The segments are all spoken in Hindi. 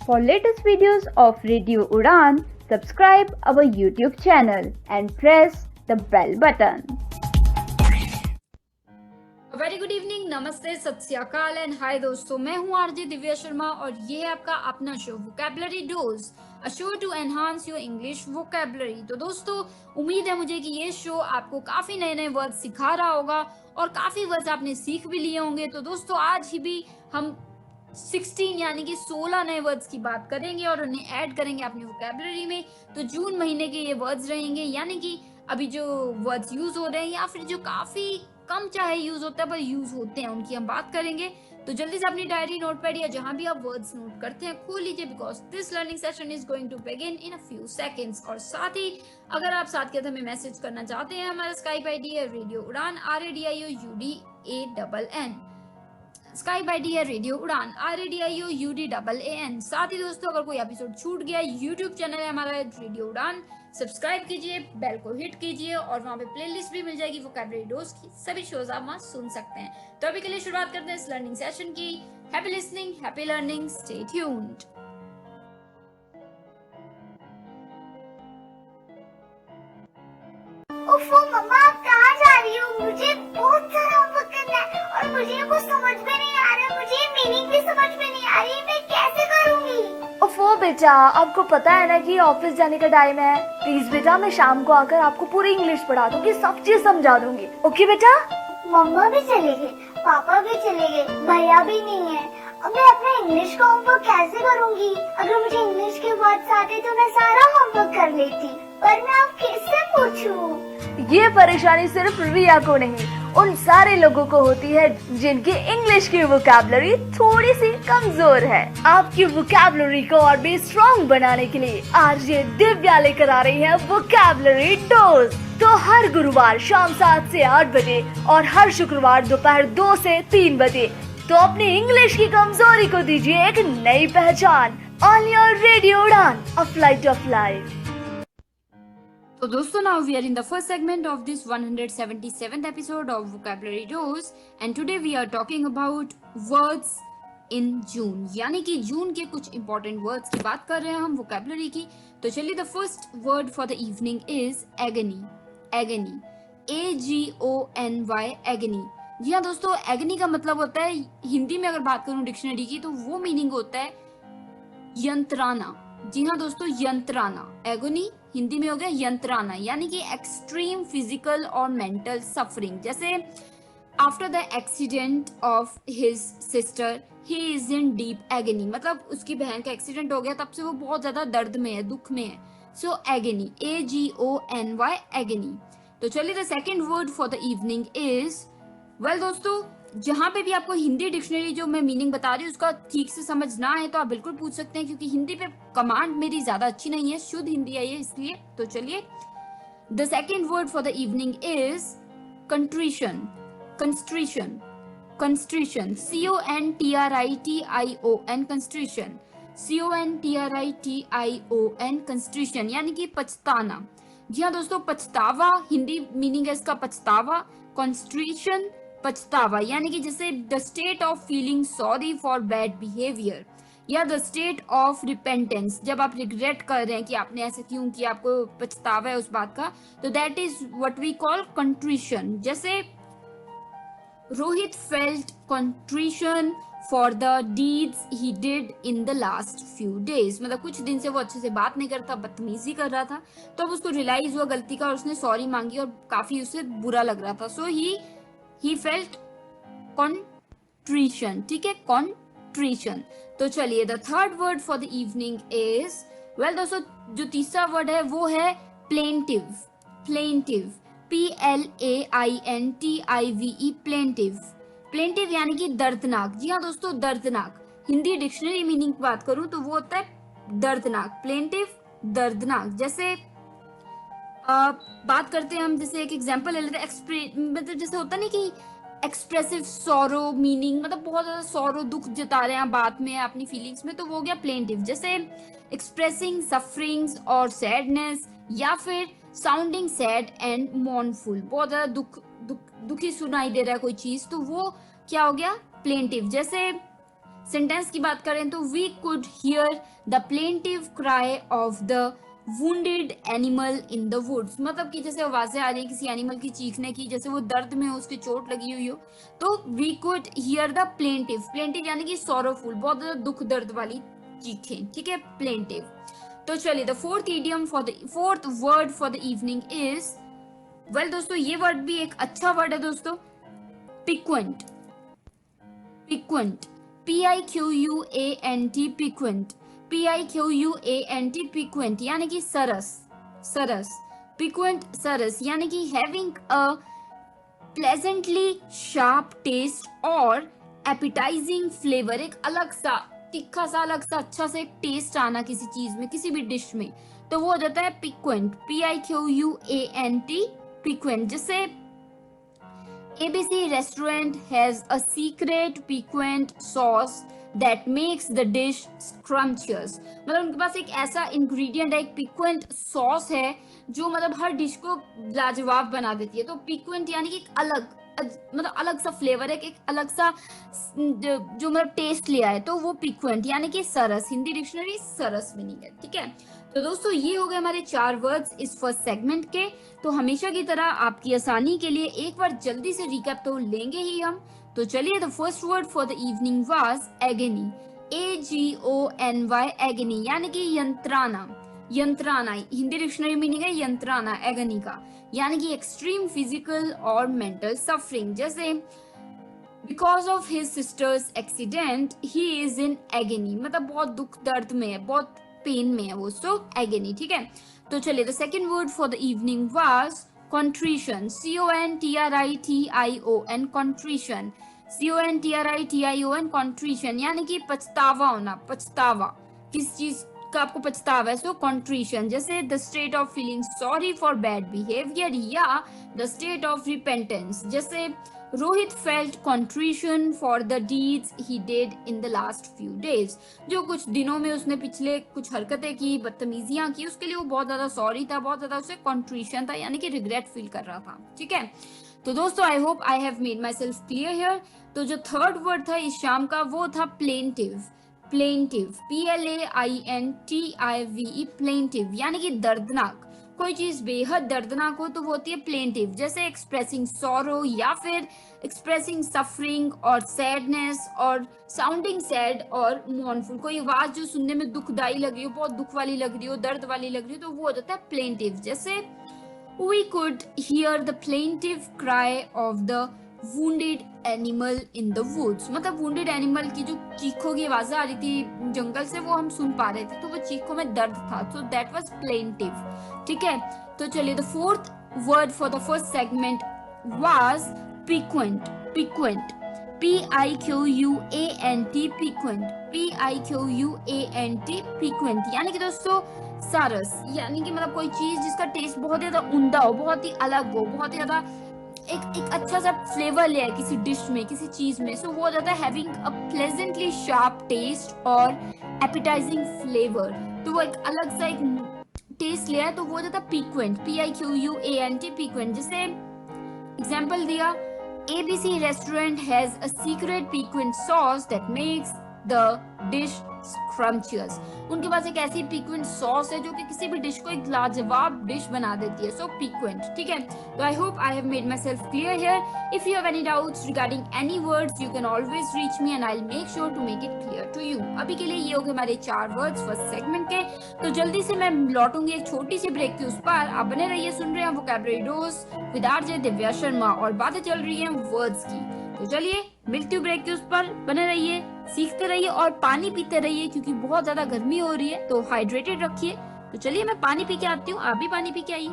For latest videos of Radio Udan, subscribe our YouTube channel and press the bell button. Very good evening, नमस्ते, सत श्री अकाल एंड हाय दोस्तों, मैं हूं आरजे दिव्या शर्मा और ये है आपका अपना show vocabulary dose, a show to enhance your English vocabulary. तो दोस्तों, उम्मीद है मुझे कि ये शो आपको काफी नए नए वर्ड सिखा रहा होगा और काफी वर्ड्स आपने सीख भी लिए होंगे। तो दोस्तों, आज ही भी हम 16 यानी कि 16 नए वर्ड्स की बात करेंगे और उन्हें ऐड करेंगे अपनी वोकैबुलरी में। तो जून महीने के ये वर्ड्स रहेंगे, यानी कि अभी जो वर्ड्स यूज हो रहे हैं या फिर जो काफी कम चाहे यूज होता है पर यूज होते हैं, उनकी हम बात करेंगे। तो जल्दी से अपनी डायरी, नोटपैड या जहां भी आप वर्ड्स नोट करते हैं खोल लीजिए, because this learning session is going to begin in a few seconds. और साथ ही अगर आप साथ के साथ हमें मैसेज करना चाहते हैं, हमारा स्काइप आईडी है रेडियो उड़ान, RADIOUDAN। स्काइप आईडी है रेडियो उड़ान, RADIOUDAN। साथ ही दोस्तों, अगर कोई एपिसोड छूट गया, यूट्यूब चैनल है हमारा रेडियो उड़ान, सब्सक्राइब कीजिए, बेल को हिट कीजिए और वहां पे प्लेलिस्ट भी मिल जाएगी वोकैबुलरी डोज की, सभी शोज आप वहां सुन सकते हैं। तो अभी के लिए शुरुआत करते हैं इस लर्निंग सेशन की। Happy listening, happy learning, stay tuned. ओफो मम्मा, आप कहाँ जा रही हो? मुझे बहुत सारा होमवर्क करना है और मुझे कुछ समझ में नहीं आ रहा, मुझे मीनिंग भी समझ में नहीं आ रही, मैं कैसे करूँगी? ओफो बेटा, आपको पता है ना कि ऑफिस जाने का टाइम है। प्लीज बेटा, मैं शाम को आकर आपको पूरी इंग्लिश पढ़ा दूंगी, सब चीज समझा दूंगी। ओके बेटा? मम्मा भी चले गए, पापा भी चले गए, भैया भी नहीं है। अब मैं अपना इंग्लिश का होमवर्क कैसे करूँगी? अगर मुझे इंग्लिश के वर्ड्स आते तो मैं सारा होमवर्क कर लेती, पर मैं अब किससे पूछूं? ये परेशानी सिर्फ रिया को नहीं, उन सारे लोगों को होती है जिनकी इंग्लिश की वोकैबुलरी थोड़ी सी कमजोर है। आपकी वोकैबुलरी को और भी स्ट्रॉन्ग बनाने के लिए आरजे दिव्या लेकर आ रही है वोकैबुलरी डोज। तो हर गुरुवार शाम 7 से 8 बजे और हर शुक्रवार दोपहर 2 से 3 बजे तो अपनी इंग्लिश की कमजोरी को दीजिए एक नई पहचान। ऑन योर रेडियो उड़ान, अ फ्लाइट ऑफ लाइफ। तो दोस्तों, now we are in the first segment of this 177th episode of Vocabulary Dose and today we are talking about words in June, यानी कि जून के कुछ important words की बात कर रहे हैं हम vocabulary की। तो चलिए, the first word for the evening is agony, agony, AGONY, agony। जी हाँ दोस्तों, agony का मतलब होता है, हिंदी में अगर बात करूँ डिक्शनरी की तो वो मीनिंग होता है यंत्राना। जी हाँ दोस्तों, यंत्राना, एगोनी हिंदी में हो गया यंत्राना, यानी कि एक्सट्रीम फिजिकल और मेंटल सफरिंग। जैसे after the accident of his sister he is in deep agony, मतलब उसकी बहन का एक्सीडेंट हो गया, तब से वो बहुत ज्यादा दर्द में है, दुख में है। सो एगनी, AGONY, एगनी। तो चलिए, the second word for the evening is, well दोस्तों, जहां पे भी आपको हिंदी डिक्शनरी जो मैं मीनिंग बता रही हूँ उसका ठीक से समझ ना आए तो आप बिल्कुल पूछ सकते हैं, क्योंकि हिंदी पे कमांड मेरी ज्यादा अच्छी नहीं है, शुद्ध हिंदी आई है इसलिए। तो चलिए, the second word for the evening is contrition, contrition, contrition, CONTRITION, contrition, CONTRITION, contrition, यानी कि पछताना। जी हाँ दोस्तों, पछतावा हिंदी मीनिंग है इसका पछतावा, कंस्ट्रिशन पछतावा, यानी कि जैसे the state of feeling sorry for bad behaviour या द स्टेट ऑफ रिपेंटेंस, जब आप रिग्रेट कर रहे हैं कि आपने ऐसा क्यों किया, आपको पछतावा है उस बात का, तो that is what we call contrition. जैसे Rohit felt contrition for the deeds he did in the last few days, मतलब कुछ दिन से वो अच्छे से बात नहीं करता, बदतमीजी कर रहा था, तो अब उसको रियलाइज हुआ गलती का और उसने सॉरी मांगी और काफी उसे बुरा लग रहा था। सो he felt contrition, ठीक है, contrition। तो चलिए, the third word for the evening is, well दोस्तों, जो तीसरा वर्ड है वो है plaintive, plaintive, PLAINTIVE, plaintive, plaintive यानी कि दर्दनाक। जी हाँ दोस्तों, दर्दनाक, हिंदी डिक्शनरी मीनिंग की बात करूं तो वो होता है दर्दनाक, plaintive, दर्दनाक। जैसे बात करते हैं हम, जैसे एक एग्जांपल ले लेते हैं, मतलब जैसे होता नहीं कि एक्सप्रेसिव सॉरो मीनिंग, मतलब बहुत ज्यादा सॉरो, दुख जता रहे हैं बात में, अपनी फीलिंग्स में, तो वो हो गया प्लेंटिव। जैसे एक्सप्रेसिंग सफरिंग्स और सैडनेस, या फिर साउंडिंग सैड एंड मॉर्नफुल, बहुत ज्यादा दुखी सुनाई दे रहा है कोई चीज, तो वो क्या हो गया, प्लेंटिव। जैसे सेंटेंस की बात करें तो we could hear the plaintive cry of the wounded animal in the woods, मतलब कि जैसे आवाजें आ रही है किसी एनिमल की चीखने की, जैसे वो दर्द में हो, उसकी चोट लगी हुई हो, तो we could hear the plaintive, plaintive यानी कि सॉरोफुल, बहुत ज्यादा दुख दर्द वाली चीखें, ठीक है, प्लेंटिव। तो चलिए the fourth word for the evening is, well दोस्तों ये वर्ड भी एक अच्छा वर्ड है दोस्तों, पिक्वेंट, पिक्वेंट, PIQUANT, पिक्वेंट, PIQUANT, पिक्वेंट यानी कि सरस, सरस, पिक्वेंट सरस यानी कि having a pleasantly sharp taste और एपिटाइजिंग फ्लेवर, एक अलग सा तीखा सा, अलग सा अच्छा सा एक टेस्ट आना किसी चीज में, किसी भी डिश में, तो वो हो जाता है पिक्वेंट, PIQUANT, पिक्वेंट। जैसे ABC restaurant has a secret piquant sauce that makes the dish scrumptious, मतलब उनके पास एक ऐसा इंग्रेडिएंट है, एक पिक्वेंट सॉस है जो मतलब हर डिश को लाजवाब बना देती है। तो पिक्वेंट यानी कि एक अलग, मतलब अलग सा फ्लेवर है, एक अलग सा जो मतलब टेस्ट लिया है, तो वो पिक्वेंट यानी कि सरस, हिंदी डिक्शनरी सरस मीनिंग है, ठीक है। तो दोस्तों ये हो गए हमारे 4 वर्ड्स इस फर्स्ट सेगमेंट के। तो हमेशा की तरह आपकी आसानी के लिए एक बार जल्दी से रिकैप तो लेंगे ही हम। तो चलिए the first word for the evening was agony, AGONY, agony यानी कि यंत्राना, यंत्राना, हिंदी डिक्शनरी मीनिंग है यंत्राना, एगनी का यानी कि एक्सट्रीम फिजिकल और मेंटल सफरिंग। जैसे because of his sisters accident he is in agony, मतलब बहुत दुख दर्द में है, बहुत पेन में है वो, सो एगनी, ठीक है। तो चलिए the second word for the evening was contrition, CONTRITION, contrition, CONTRITION, contrition यानी कि पछतावा होना, पछतावा, किस चीज का आपको पछतावा है, सो कंट्रीशन। जैसे the state of feeling sorry for bad behaviour या द स्टेट ऑफ रिपेंटेंस, जैसे Rohit felt contrition for the deeds he did in the last few days, जो कुछ दिनों में उसने पिछले कुछ हरकतें की, बदतमीजियां की, उसके लिए वो बहुत ज्यादा सॉरी था, बहुत ज्यादा उसे कंट्रीशन था, यानी कि रिग्रेट फील कर रहा था, ठीक है। तो दोस्तों आई hope I have made myself clear here. तो जो थर्ड वर्ड था इस शाम का वो था प्लेंटिव, प्लेंटिव, PLAINTIVE, प्लेंटिव यानी कि दर्दनाक, कोई चीज बेहद दर्दनाक हो तो वो होती है प्लेंटिव। जैसे एक्सप्रेसिंग सॉरो या फिर एक्सप्रेसिंग सफरिंग और सैडनेस और साउंडिंग सैड और मोर्नफुल, कोई आवाज जो सुनने में दुखदाई लग रही हो, बहुत दुख वाली लग रही हो, दर्द वाली लग रही हो, तो वो हो जाता है प्लेंटिव। जैसे we could hear the plaintive cry of the wounded animal in the woods, मतलब wounded animal की जो चीखों की आवाजें आ रही थी जंगल से, वो हम सुन पा रहे थे, तो वो चीखों में दर्द था, so that was plaintive, ठीक है। तो चलिए the fourth word for the first segment was piquant, piquant, PIQUANT, piquant, PIQUANT, piquant यानी कि दोस्तों सारस, यानी कि मतलब कोई चीज जिसका टेस्ट बहुत ज्यादा उम्दा हो, बहुत ही अलग हो, बहुत ही ज्यादा एक अच्छा सा फ्लेवर ले आए किसी डिश में, किसी चीज में, सो वो हो जाता है having a pleasantly sharp taste और एपिटाइजिंग फ्लेवर, तो वो एक अलग सा एक टेस्ट ले आए, तो वो हो जाता है पिक्वेंट, PIQUANT, पिक्वेंट। जैसे एग्जांपल दिया, ABC restaurant has a secret piquant sauce that makes the dish scrumptious, उनके पास एक ऐसी पिक्वेंट सॉस है जो कि किसी भी डिश को एक लाजवाब डिश बना देती है, सो पिक्वेंट, ठीक है। तो I hope I have made myself clear here. If you have any doubts regarding any words you can always reach me and I will make sure to make it clear to you. अभी के लिए ये हो गए हमारे 4 वर्ड्स फर्स्ट सेगमेंट के। तो जल्दी से मैं लौटूंगी एक छोटी सी ब्रेक के उस पार, आप बने रहिए, सुन रहे हैं vocabulary dose with RJ Divya Sharma और बातें चल रही हैं वर्ड्स की। तो चलिए मिलती हूँ ब्रेक के उस पर, बने रहिए, सीखते रहिए और पानी पीते रहिए, क्योंकि बहुत ज्यादा गर्मी हो रही है, तो हाइड्रेटेड रखिए। तो चलिए मैं पानी पी के आती हूँ, आप भी पानी पी के आइए।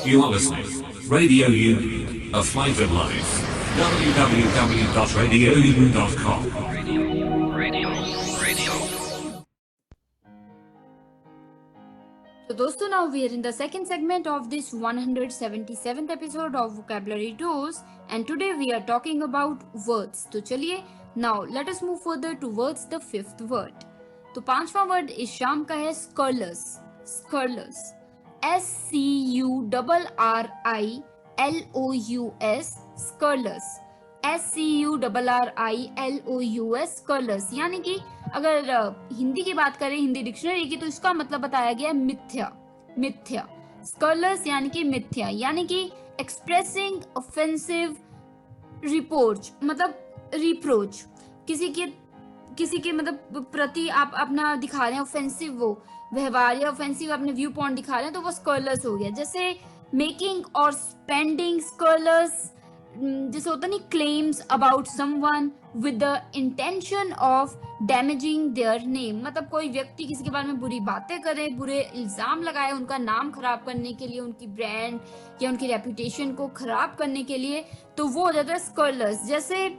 You are listening Radio Union, a flavored life. www.radiounion.com. So दोस्तों now we are in the second segment of this 177th episode of Vocabulary Dose and today we are talking about words. तो चलिए now let us move further towards the fifth word. तो 5वां वर्ड इस शाम का है scurrilous, scurrilous, SCURRILOUS, स्कर्लस, SCURRILOUS, स्कर्लस, यानी कि अगर हिंदी की बात करें, हिंदी डिक्शनरी की, तो इसका मतलब बताया गया मिथ्या, मिथ्या। स्कर्लस यानी कि मिथ्या, यानी कि एक्सप्रेसिंग ऑफेंसिव रिपोर्च, मतलब रिप्रोच, किसी के मतलब प्रति आप अपना दिखा रहे हैं ऑफेंसिव वो व्यवहार या ऑफेंसिव अपने व्यू पॉइंट दिखा रहे हैं, तो वो स्कर्लस हो गया। जैसे मेकिंग और स्पेंडिंग स्कर्लस, जैसे होता नहीं, claims about someone with the intention of damaging their name, मतलब कोई व्यक्ति किसी के बारे में बुरी बातें करे, बुरे इल्जाम लगाए उनका नाम खराब करने के लिए, उनकी ब्रांड या उनकी रेपुटेशन को खराब करने के लिए, तो वो हो जाता है स्कर्लस। जैसे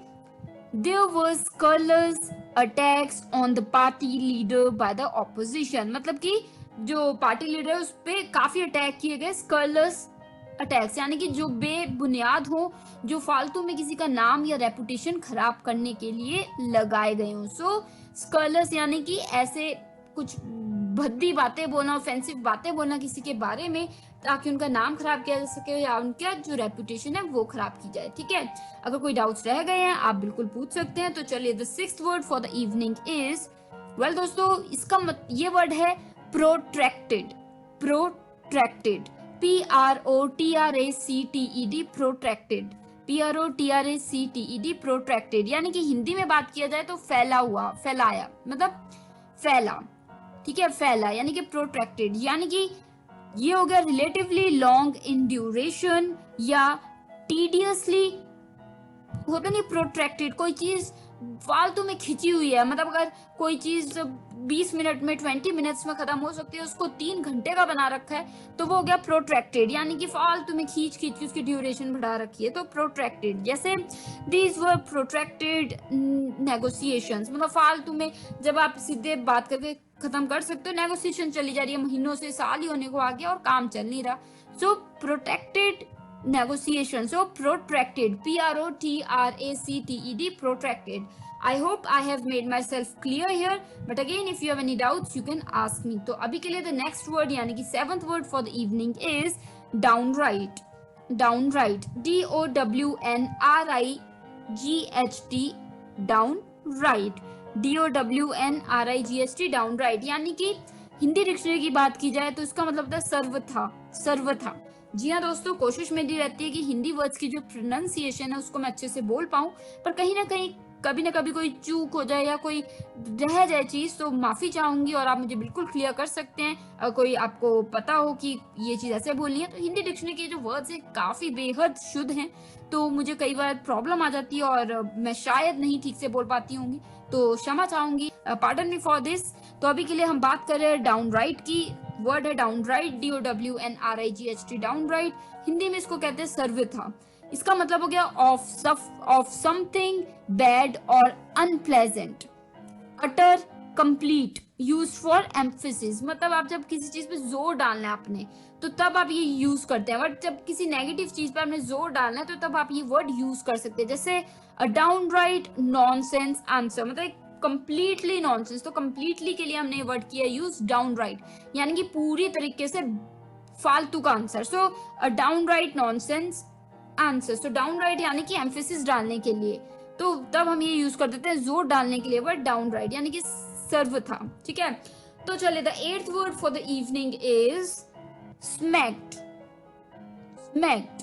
there was scurrilous attacks on the party leader by the opposition, मतलब कि जो पार्टी लीडर है उस पे काफी अटैक किए गए, स्कर्लस अटैक्स, यानी कि जो बेबुनियाद हो, जो फालतू में किसी का नाम या रेपुटेशन खराब करने के लिए लगाए गए हों। सो स्कर्लस यानी कि ऐसे कुछ भद्दी बातें बोलना, ऑफेंसिव बातें बोलना किसी के बारे में, ताकि उनका नाम खराब किया जा सके या उनका जो रेपुटेशन है वो खराब की जाए। ठीक है, अगर कोई डाउट्स रह गए हैं आप बिल्कुल पूछ सकते हैं। तो चलिए, the sixth word for the evening is, well दोस्तों, इसका ये वर्ड है protracted, protracted, PROTRACTED, protracted, PROTRACTED, protracted, यानी कि हिंदी में बात किया जाए तो फैला हुआ, फैलाया, मतलब फैला। ठीक है, फैला यानी कि प्रोट्रैक्टेड, यानी कि ये हो गया रिलेटिवली लॉन्ग इन ड्यूरेशन या टीडियसली, होता नहीं प्रोट्रैक्टेड, कोई चीज फालतू में खिंची हुई है, मतलब अगर कोई चीज 20 मिनट में 20 मिनट्स में खत्म हो सकती है, उसको 3 घंटे का बना रखा है, तो वो हो गया प्रोट्रैक्टेड, यानी कि फालतू में खींच खींच के उसकी ड्यूरेशन बढ़ा रखी है, तो प्रोट्रैक्टेड। जैसे दीज वर प्रोट्रैक्टेड नेगोशिएशंस, मतलब फालतू में जब आप सीधे बात करके खत्म कर सकते हो, नेगोशिएशन चली जा रही है, महीनों से साल ही होने को आ गया और काम चल नहीं रहा, सो protected negotiation, so protracted, PROTRACTED, protracted. I hope I have made myself clear here, but again if you have any doubts you can ask me. तो अभी के लिए the next word यानी कि seventh word for the evening is downright, downright, DOWNRIGHT, downright, DOWNRIGHT, downright, यानी कि हिंदी डिक्शनरी की बात की जाए तो इसका मतलब होता है सर्वथा, सर्वथा। जी हाँ दोस्तों, कोशिश मेरी रहती है कि हिंदी वर्ड्स की जो प्रोनाउंसिएशन है उसको मैं अच्छे से बोल पाऊँ, पर कहीं ना कहीं कभी ना कभी कोई चूक हो जाए या कोई रह जाए चीज़, तो माफ़ी चाहूँगी और आप मुझे बिल्कुल क्लियर कर सकते हैं। अगर कोई आपको पता हो कि ये चीज़ ऐसे बोलनी है, तो हिंदी डिक्शनरी के जो वर्ड्स हैं काफ़ी बेहद शुद्ध हैं, तो मुझे कई बार प्रॉब्लम आ जाती है और मैं शायद नहीं ठीक से बोल पाती होंगी, तो क्षमा चाहूँगी, पार्डन मी फॉर दिस। तो अभी के लिए हम बात कर रहे हैं डाउनराइट की, वर्ड है डाउनराइट, DOWNRIGHT, डाउनराइट, हिंदी में इसको कहते हैं सर्वथा। इसका मतलब हो गया ऑफ समथिंग बैड और unpleasant, utter, complete, use for emphasis, मतलब आप जब किसी चीज पे जोर डालना है आपने, तो तब आप ये यूज करते हैं, बट जब किसी नेगेटिव चीज पे आपने जोर डालना है तो तब आप ये वर्ड यूज कर सकते हैं। जैसे अ डाउनराइट नॉनसेंस आंसर, मतलब कंप्लीटली नॉनसेंस, तो कंप्लीटली के लिए हमने ये वर्ड किया यूज डाउनराइट, यानी कि पूरी तरीके से फालतू का आंसर। सो अ डाउनराइट नॉनसेंस आंसर, सो डाउनराइट यानी कि एम्फेसिस डालने के लिए, तो तब हम ये यूज कर देते हैं जोर डालने के लिए वर्ड डाउनराइट, यानी कि सर्वथा। ठीक है, तो चलिए, the eighth word for the evening is smacked, smacked,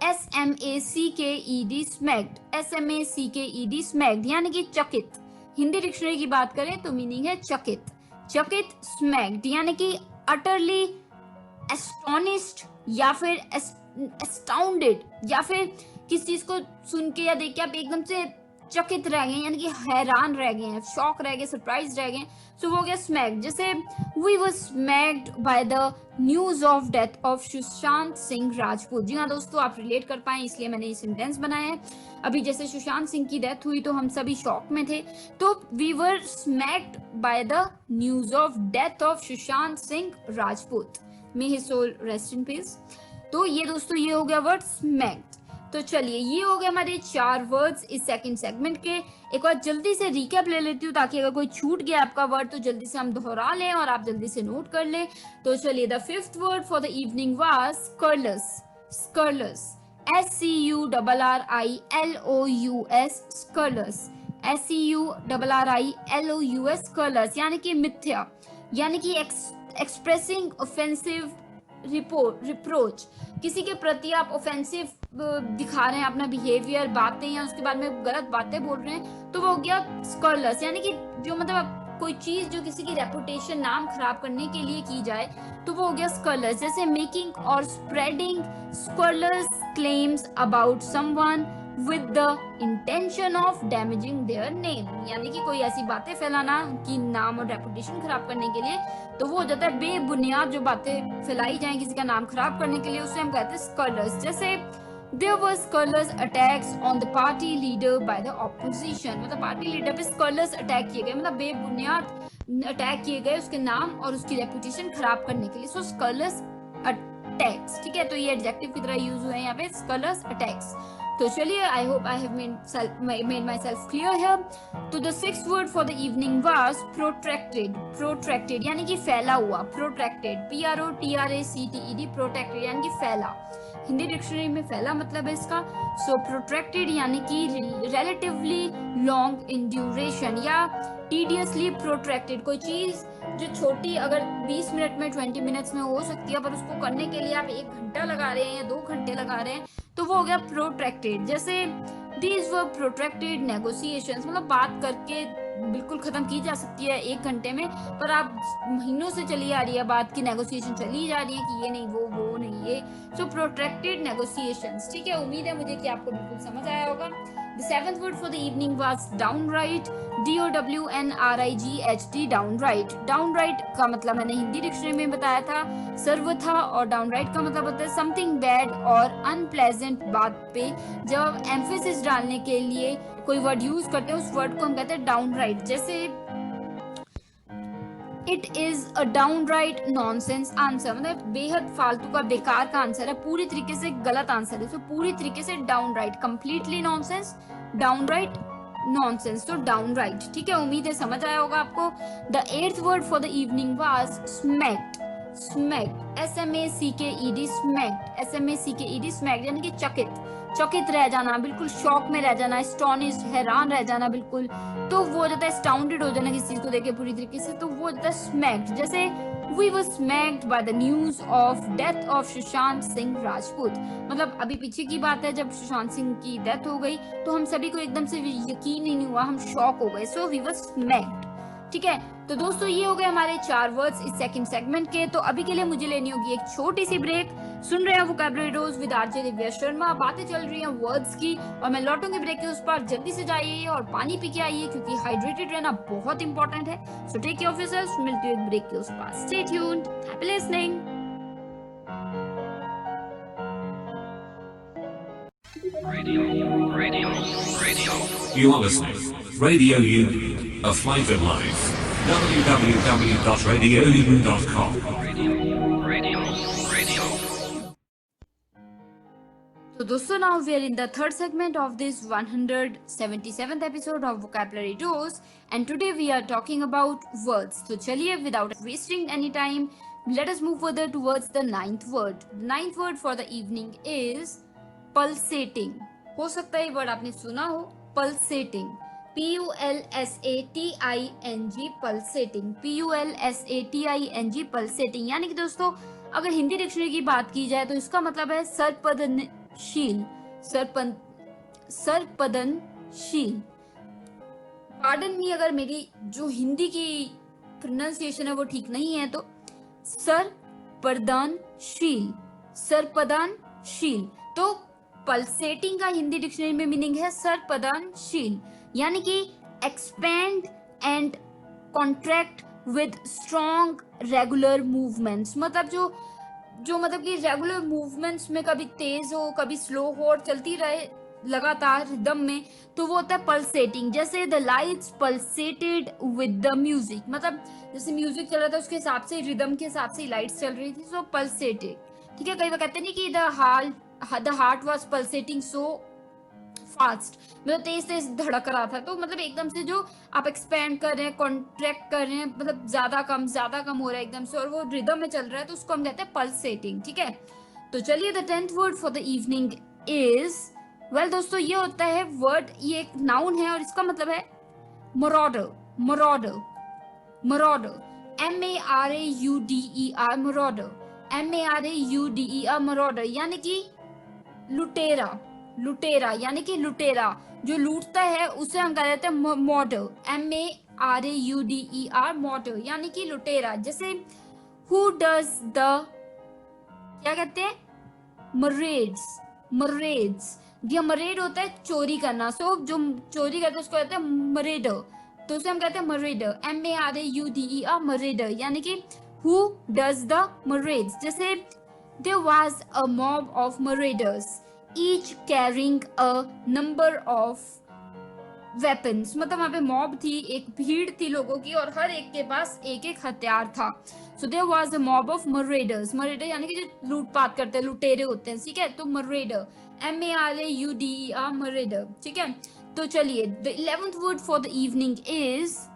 SMACKED, smacked, SMACKED, smacked, यानी कि चकित। हिंदी डिक्शनरी की बात करें तो मीनिंग है चकित, चकित, स्मैक्ड, यानी कि अटरली एस्टोनिश्ड या फिर एस्टाउंडेड, या फिर किसी चीज को सुन के या देख के आप एकदम से चकित रह गए, यानी कि हैरान रह गए हैं, शॉक रह गए, सरप्राइज रह गए, सो वो हो गया स्मैक्ड। जैसे we were smacked by the news of death of Sushant Singh Rajput. जी हाँ दोस्तों, आप रिलेट कर पाए इसलिए मैंने ये सेंटेंस बनाया है। अभी जैसे सुशांत सिंह की डेथ हुई तो हम सभी शॉक में थे, तो we were smacked by the news of death of Sushant Singh Rajput, may his soul rest in peace. तो ये दोस्तों, ये हो गया वर्ड स्मैक्ड। तो चलिए, ये हो गए हमारे 4 वर्ड्स इस सेकंड सेगमेंट के। एक बार जल्दी से रिकैप ले लेती हूँ, ताकि अगर कोई छूट गया आपका वर्ड तो जल्दी से हम दोहरा लें और आप जल्दी से नोट कर लें। तो चलिए, the fifth word for the evening was scurrilous, scurrilous, SCURRILOUS scurrilous, SCURRILOUS scurrilous यानी कि मिथ्या, यानी कि एक्सप्रेसिंग ऑफेंसिव रिप्रोच, किसी के प्रति आप ऑफेंसिव दिखा रहे हैं अपना बिहेवियर, बातें या उसके बारे में गलत बातें बोल रहे हैं, तो वो हो गया स्कॉलर्स। यानी कि जो मतलब कोई चीज जो किसी की रेपुटेशन, नाम खराब करने के लिए की जाए, तो वो हो गया स्कॉलर्स। जैसे मेकिंग और spreading scholars claims about someone with the intention of damaging their name, यानी कि कोई ऐसी बातें फैलाना कि नाम और रेपुटेशन खराब करने के लिए, तो वो हो जाता है बेबुनियाद जो बातें फैलाई जाएं किसी का नाम खराब करने के लिए, उसे हम कहते हैं स्कॉलर्स। जैसे There were scholars attacks on the party leader by the opposition, मतलब पार्टी लीडर पे स्कॉलर्स अटैक किए गए, मतलब बेबुनियाद अटैक किए गए उसके नाम और उसकी रेपुटेशन खराब करने के लिए। सो स्कॉलर्स अटैक्स, ठीक है, तो ये एडजेक्टिव की तरह यूज हुए हैं यहाँ पे, स्कॉलर्स अटैक्स। तो चलिए, I hope I have made myself clear here. तो the sixth word for the evening was protracted, protracted यानी कि फैला हुआ, प्रोट्रैक्टेड, PROTRACTED, प्रोट्रैक्टेड यानी कि फैला। हिंदी डिक्शनरी में फैला मतलब है इसका। सो प्रोट्रैक्टेड यानी कि रिलेटिवली लॉन्ग इन ड्यूरेशन या टीडियसली प्रोट्रैक्टेड, कोई चीज जो छोटी अगर 20 मिनट में 20 मिनट्स में हो सकती है, पर उसको करने के लिए आप 1 घंटा लगा रहे हैं या 2 घंटे लगा रहे हैं, तो वो हो गया प्रोट्रैक्टेड। जैसे दीज वर प्रोट्रैक्टेड नेगोशिएशंस, मतलब बात करके बिल्कुल खत्म की जा सकती है 1 घंटे में, पर आप महीनों से चली आ रही है बात की, नेगोशिएशन चली जा रही है कि ये नहीं वो नहीं ये। सो प्रोट्रैक्टेड नेगोशिएशंस, ठीक है। उम्मीद है मुझे कि आपको बिल्कुल समझ आया होगा। The seventh word for the evening was downright, DOWNRIGHT, downright। downright का मतलब मैंने हिंदी डिक्शनरी में बताया था सर्वथा, और downright का मतलब होता है something bad और unpleasant बात पे जब आप emphasis डालने के लिए कोई वर्ड यूज करते हैं, उस वर्ड को हम कहते हैं downright। जैसे it is a downright nonsense answer, मतलब बेहद फालतू का बेकार का आंसर है, पूरी तरीके से गलत आंसर है। तो पूरी तरीके से downright, completely nonsense, downright nonsense, तो डाउनराइट, ठीक है। उम्मीद है समझ आया होगा आपको। The 8th word for the evening was smacked, smacked, SMACKED, smacked, SMACKED, smacked यानी कि चकित, चकित रह जाना, बिल्कुल शॉक में रह जाना, एस्टोनिश्ड, हैरान रह जाना बिल्कुल, तो वो हो जाता है एस्टाउंडेड हो जाना किसी चीज को देखे पूरी तरीके से, तो वो हो जाता है स्मैक्ड। जैसे we were smacked by the news of death of Sushant Singh Rajput, मतलब अभी पीछे की बात है जब सुशांत सिंह की डेथ हो गई तो हम सभी को एकदम से यकीन ही नहीं हुआ, हम शॉक हो गए। सो वी वर स्मैक्ड, ठीक है। तो दोस्तों ये हो गए हमारे 4 वर्ड्स इस सेकंड सेगमेंट के। तो अभी के लिए मुझे लेनी होगी एक छोटी सी ब्रेक। सुन रहे हैं vocabulary dose with RJ Divya Sharma, बातें चल रही हैं वर्ड्स की, और मैं लौटूंगी ब्रेक के उस पर। जल्दी से जाइए और पानी पी के आइए क्योंकि हाइड्रेटेड रहना बहुत इंपॉर्टेंट है। So take care of yourself, मिलती हूँ ब्रेक के उस पर। Stay tuned, happy listening. You are listening. Radio Union, a flight of life. www.radiounion.com. So दोस्तों, now we are in the third segment of this 177th episode of Vocabulary Dose, and today we are talking about words. So चलिए, without wasting any time, let us move further towards the 9th word. The 9th word for the evening is pulsating. हो सकता है ये वर्ड आपने सुना हो, pulsating, PULSATING, pulsating, PULSATING, pulsating यानी कि दोस्तों अगर हिंदी डिक्शनरी की बात की जाए तो इसका मतलब है सरपदनशील, सरपदनशील। पार्डन मी अगर मेरी जो हिंदी की प्रोनाउंसिएशन है वो ठीक नहीं है, तो सरपदानशील, सरपदानशील। तो पल्सेटिंग का हिंदी डिक्शनरी में मीनिंग है सरपदानशील, यानी कि expand and contract with strong regular movements, मतलब जो मतलब कि रेगुलर मूवमेंट्स में कभी तेज हो कभी स्लो हो और चलती रहे लगातार रिदम में, तो वो होता है पल्सेटिंग। जैसे the lights pulsated with the music, मतलब जैसे म्यूजिक चल रहा था उसके हिसाब से, रिदम के हिसाब से लाइट्स चल रही थी, सो पल्सेटेड, ठीक है। कई बार कहते नहीं कि the heart was pulsating so fast, मतलब तेज तेज धड़क रहा था, तो मतलब एकदम से जो आप एक्सपेंड कर रहे हैं, कॉन्ट्रैक्ट कर रहे हैं, मतलब ज्यादा कम हो रहा है एकदम से, और वो रिदम में चल रहा है, तो उसको हम कहते हैं पल्सेटिंग, ठीक है। तो चलिए, the 10th word for the evening is, well दोस्तों ये होता है वर्ड, ये एक नाउन है और इसका मतलब है मरॉडर, मरॉडर, मरॉडर, MARAUDER, मरॉडर, MARAUDER, मरॉडर, यानी कि लुटेरा, लुटेरा यानी कि लुटेरा जो लूटता है उसे हम कह देते हैं मॉडर, MARAUDER, मॉडर यानी कि लुटेरा। जैसे हु डज द, क्या कहते हैं, मरेड्स, मरेड्स, जो मरेड होता है चोरी करना, सो जो चोरी करता है उसको कहते हैं मरेडर, तो उसे हम कहते हैं मरेडर, MARAUDER, मरेडर यानी कि हु डज द मरेड्स। जैसे there was a mob of marauders, each carrying a number of weapons, मतलब वहाँ पे मॉब थी, एक भीड़ थी लोगों की और हर एक के पास एक एक हथियार था। So there was a mob of marauders, marauders यानी कि जो लूटपाट करते हैं, लुटेरे होते हैं, ठीक है, तो marauder, MARAUDER, marauder, ठीक है। तो चलिए the 11th word for the evening is,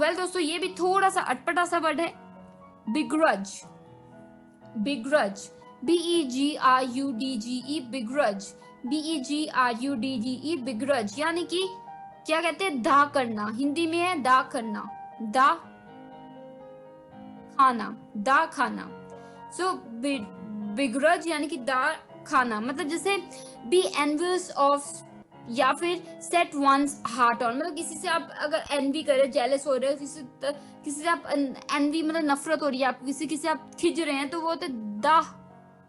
well दोस्तों ये भी थोड़ा सा अटपटा सा वर्ड है, begrudge, begrudge, BEGRUDGE, begrudge, BEGRUDGE, begrudge यानी कि क्या कहते हैं, दा करना, हिंदी में है दा करना, दा खाना, दा खाना। सो begrudge यानी कि दा खाना, मतलब जैसे be envious of या फिर set one's heart on, मतलब किसी से आप अगर एनवी कर रहे, जेलस हो रहे हो, किसी से आप एनवी मतलब नफरत हो रही है आपको, किसी से आप खिंच रहे हैं, तो वो होता है दाह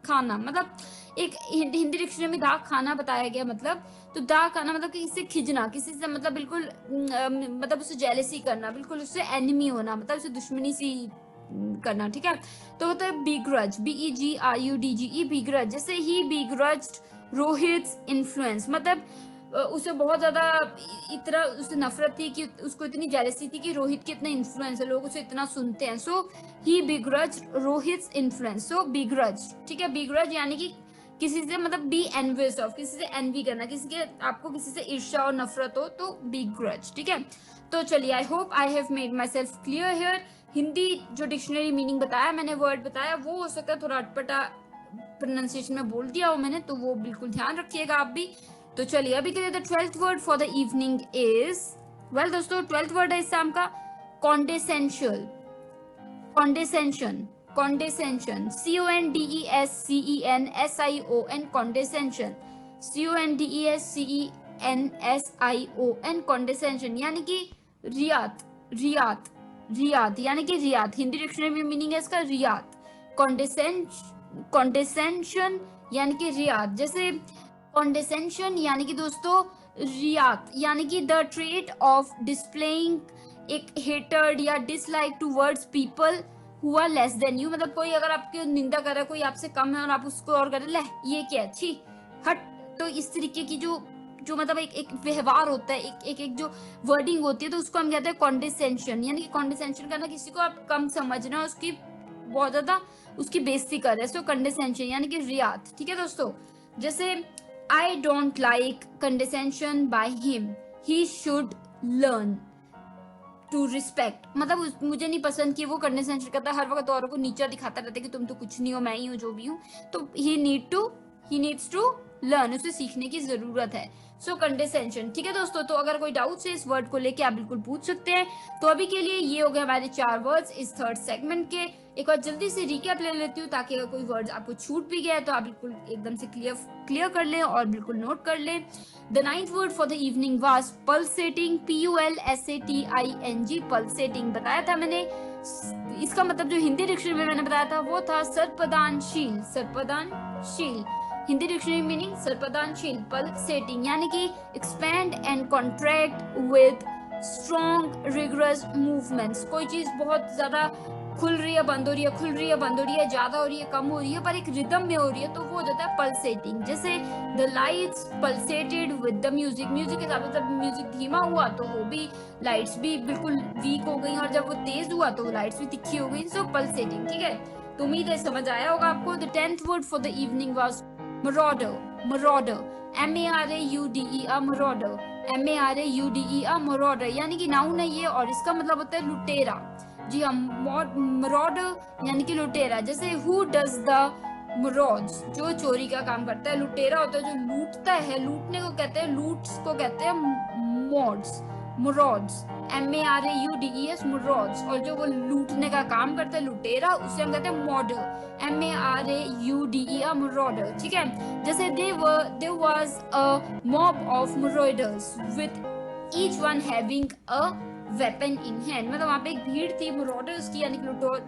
खाना, मतलब एक हिंदी डिक्शनरी में दाह खाना बताया गया, मतलब तो दाह खाना मतलब कि किसी से खिंचना, किसी से मतलब बिल्कुल मतलब उससे जेलसी करना, बिल्कुल उससे एनिमी होना, मतलब उससे दुश्मनी सी करना, ठीक है। तो होता है begrudge, BEGRUDGE, begrudge। जैसे ही begrudged रोहित्स इन्फ्लुएंस, मतलब उसे बहुत ज्यादा इतना उससे नफरत थी कि उसको इतनी जेलसी थी कि रोहित के इतना इन्फ्लुएंस है, लोग उसे इतना सुनते हैं, सो ही begrudged रोहित्स इन्फ्लुएंस, सो begrudge, ठीक है। begrudge यानी कि किसी से मतलब बी एनवियस ऑफ, किसी से एनवी करना, किसी के आपको किसी से ईर्ष्या और नफरत हो, तो begrudge, ठीक है। तो चलिए I hope I have made myself clear here. Hindi जो डिक्शनरी मीनिंग बताया मैंने, वर्ड बताया, वो हो सकता है थोड़ा अटपटा प्रोनाउंसिएशन में बोल दिया हो मैंने, तो वो बिल्कुल ध्यान रखिएगा आप भी। तो चलिए अभी के लिए the 12th word for the evening is, well दोस्तों 12th वर्ड है इस शाम का कॉन्डेसेंशियल, कॉन्डेसेंशन, कॉन्डेसेंशन, CONDESCENSION, कॉन्डेसेंशन, CONDESCENSION, कॉन्डेसेंशन यानी कि रियात, रियात, रियात यानी कि रियात, हिंदी डिक्शनरी में मीनिंग है इसका रियात। कॉन्डेसेंशन यानी कि रियात। जैसे कॉन्डेसेंशन यानी कि दोस्तों रियात यानी कि द ट्रेट ऑफ डिस्प्लेइंग एक हेटर्ड या dislike towards people who are less than you, मतलब कोई अगर आपकी निंदा कर रहा है, कोई आपसे कम है और आप उसको और कर रहे, ले ये क्या अच्छी हट, तो इस तरीके की जो मतलब एक व्यवहार होता है, एक जो वर्डिंग होती है, तो उसको हम कहते हैं कॉन्डेसेंशन, यानी कि कॉन्डेसेंशन करना, किसी को आप कम समझना, उसकी बहुत ज्यादा उसकी बेइज्जती कर रहे हैं, सो कॉन्डेसेंशन यानी कि रियात, ठीक है दोस्तों। जैसे I don't like condescension by him, he should learn to respect, मतलब मुझे नहीं पसंद कि वो कॉन्डेसेंशन करता है, हर वक्त औरों को नीचा दिखाता रहता है कि तुम तो कुछ नहीं हो, मैं ही हूँ जो भी हूँ, तो ही नीड्स टू लर्न, उसे सीखने की जरूरत है, सो कंडेसेंशन, ठीक है दोस्तों। तो अगर कोई डाउट है इस वर्ड को लेके आप बिल्कुल पूछ सकते हैं। तो अभी के लिए ये हो गए हमारे 4 वर्ड्स इस थर्ड सेगमेंट के। एक बार जल्दी से रिकैप ले लेती हूँ ताकि अगर कोई वर्ड आपको छूट भी गया है तो आप बिल्कुल एकदम से क्लियर कर लें और बिल्कुल नोट कर लें। The 9th word for the evening was pulsating, PULSATING, pulsating बताया था मैंने। इसका मतलब जो हिंदी डिक्शनरी में मैंने बताया था वो था सर्पदानशील, सर्पदानशील, हिंदी डिक्शनरी मीनिंग सर्पदानशील, पल्सेटिंग यानी कि expand and contract with strong rigorous movements, कोई चीज बहुत ज्यादा खुल रही है बंद हो रही है, खुल रही है बंद हो रही है, ज्यादा हो रही है कम हो रही है, पर एक रिदम में हो रही है, तो वो हो जाता है पल्सेटिंग। जैसे the lights pulsated with the music, music के साथ जब म्यूजिक धीमा हुआ तो वो भी लाइट्स भी बिल्कुल वीक हो गई, और जब वो तेज हुआ तो लाइट्स भी तिखी हो गई, सो पल्सेटिंग, ठीक है। तो उम्मीद है समझ आया होगा आपको। The 10th word for the evening was marauder, marauder, MARAUDER, marauder, MARAUDER, marauder यानी कि नाउन है ये और इसका मतलब होता है लुटेरा। जी हाँ, marauder यानी कि लुटेरा। जैसे who does the मुरौज जो चोरी का काम करता है, लुटेरा होता है जो लूटता है, लूटने को कहते हैं, लूट्स को कहते हैं मॉड्स, मुरौज, MARAUDES, मुरौज। और जो वो लूटने का काम करता है लुटेरा, उसे हम कहते हैं मॉडर, MARAUDER, मुरौडर। ठीक है, जैसे there was a mob of marauders with each one having a weapon in hand, मतलब वहाँ पे एक भीड़ थी marauders की यानी कि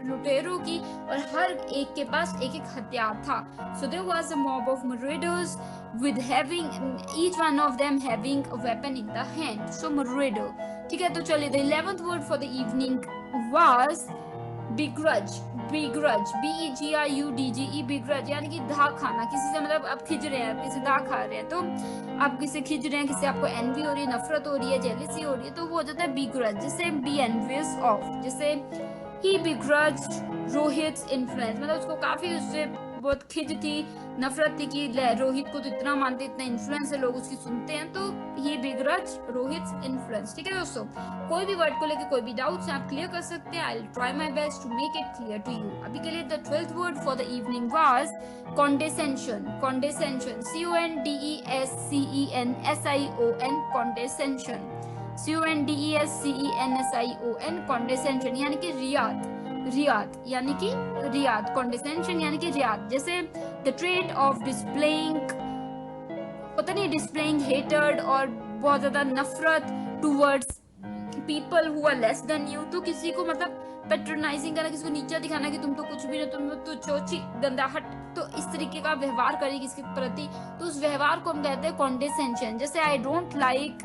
लुटेरों की, और हर एक के पास एक एक हथियार था। So there was a mob of marauders with having each one of them having a weapon in the hand, so marauder। ठीक है, तो चलिए the 11th word for the evening was begrudge, begrudge, BEGRUDGE, begrudge यानी कि धाक खाना, किसी से मतलब आप खिंच रहे हैं, आप किसी धाक खा रहे हैं, तो आप किसी खिंच रहे हैं, किसी आपको एनवी हो रही है, नफरत हो रही है, जेलसी हो रही है, तो वो हो जाता है begrudge। जैसे be envious of, जैसे he begrudged Rohit's influence, मतलब उसको काफी उससे बहुत खिंच थी, नफरत थी कि रोहित को तो इतना मानते, इतना इन्फ्लुएंस है, लोग उसकी सुनते हैं, तो he begrudged Rohit's influence। ठीक है दोस्तों, कोई भी वर्ड को लेके कोई भी डाउट्स आप क्लियर कर सकते हैं। I'll try my best to make it clear to you। अभी के लिए the 12th word for the evening was condescension, condescension, CONDESCENSION, condescension, CONDESCENSION, condescension यानी कि रियात, रियात यानी कि रियात, condescension यानी कि रियात। जैसे the trait of displaying, पता नहीं displaying hatred और बहुत ज्यादा नफरत towards people who are less than you, तो किसी को मतलब पैट्रोनाइजिंग करना, किसी को नीचा दिखाना कि तुम तो कुछ भी नहीं, तुम तो चोची गंदा हट, तो इस तरीके का व्यवहार करे किसी के प्रति, तो उस व्यवहार को हम कहते हैं condescension। जैसे I don't like